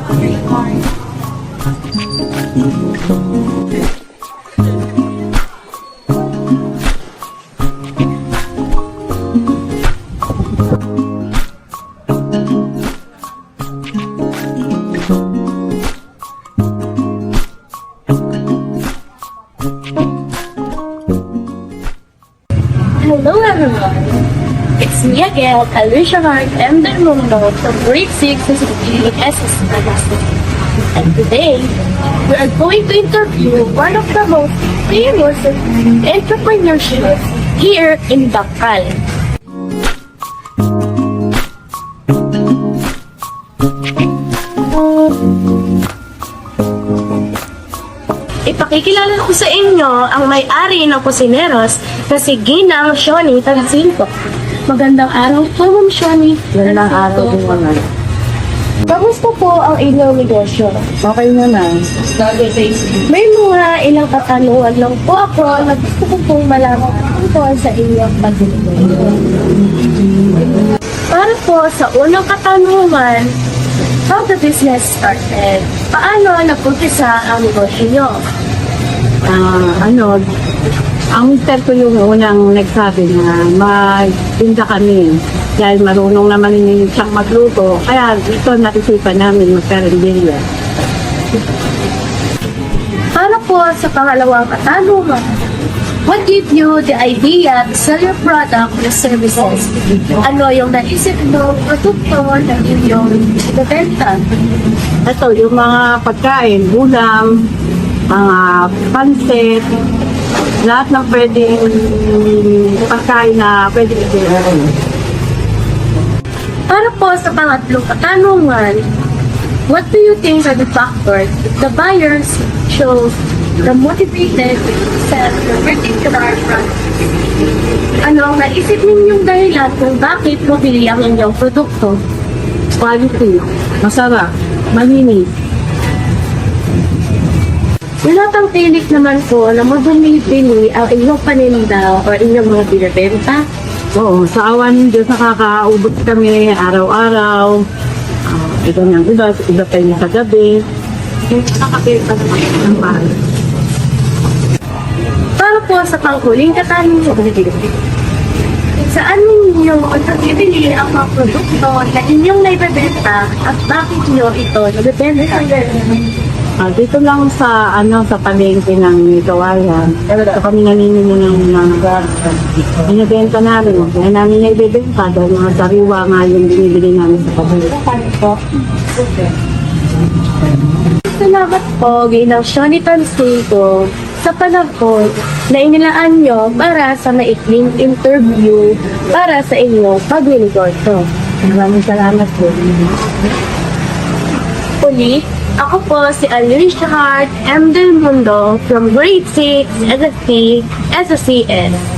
Hello everyone! It's me again, Alicia Hart M. Del Mundo from Grade 6 SSS Magazine. And today, we are going to interview one of the most famous entrepreneurships here in Bacal. Ipakikilala ko sa inyo ang may-ari ng Cocineros na si Ginang Shoni Tansinko. Magandang araw po, Ma'am Shoni. Magandang araw din naman. Kamusta po ang inyong negosyo? Okay naman. May mga ilang katanungan lang po ako na gusto ko pong malaman tungkol sa inyong pag-negosyo. Para po sa unang katanungan, how the business started? Paano nag-umpisa ang negosyo nyo? Ang mister ko yung unang nagsabi na magtinda kami dahil marunong naman siyang magluto. Kaya ito natisipan namin magkarinderya. Para po sa pangalawang katanungan, what gave you the idea to sell your product or services? Ano yung naisip mo produkto na inyong ibebenta? Ito yung mga pagkain, ulam, mga pansit, lahat ng pwedeng pagkain na pwedeng ibenta. Para po sa pangatlong katanungan, what do you think are the factors that the buyers show the motivated to sell your particular product? Ano ang naisip ninyong dahilan kung bakit mabili ang inyong produkto? Quality, masarap, malinis. Lahat tilik naman po na mabumibili ang inyong paninda o inyong mga binibenta. Oo, sa awan ng Diyos nakakaubot kami araw-araw. Ito niyang iba pa yung sa gabi. Nakakapil pa naman ng bahay. Para po sa panghuling katanungan, saan ninyo nabibili ang mga produkto na inyong naibebenta at bakit nyo ito nabibenta? Dito lang sa sa palengke ng Kawayan. Ito kami naninino ng mga binibenta namin. Kaya namin na ibebenta dahil mga sariwa nga yung binibili namin sa palengke. Salamat po, Ginang Shoni Tansinko, sa panahon na inilaan nyo para sa maikling interview para sa inyong pag-negosyo. Maraming salamat po. Uli, ako po si Alicia Hart M. Del Mundo from Grade 6 SSC SSCS.